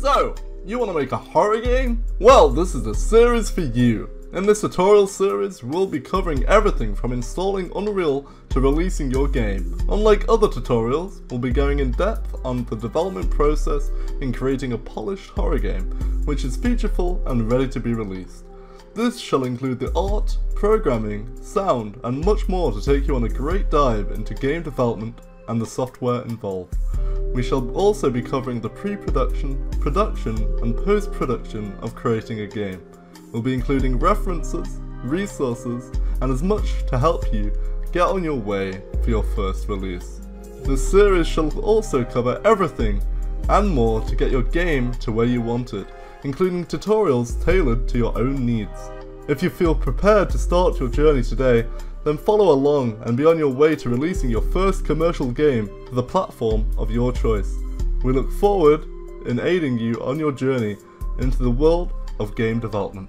So, you want to make a horror game? Well, this is a series for you. In this tutorial series, we'll be covering everything from installing Unreal to releasing your game. Unlike other tutorials, we'll be going in depth on the development process in creating a polished horror game, which is featureful and ready to be released. This shall include the art, programming, sound, and much more to take you on a great dive into game development and the software involved. We shall also be covering the pre-production, production, and post-production of creating a game. We'll be including references, resources, and as much to help you get on your way for your first release. This series shall also cover everything and more to get your game to where you want it, including tutorials tailored to your own needs. If you feel prepared to start your journey today, then follow along and be on your way to releasing your first commercial game to the platform of your choice. We look forward in aiding you on your journey into the world of game development.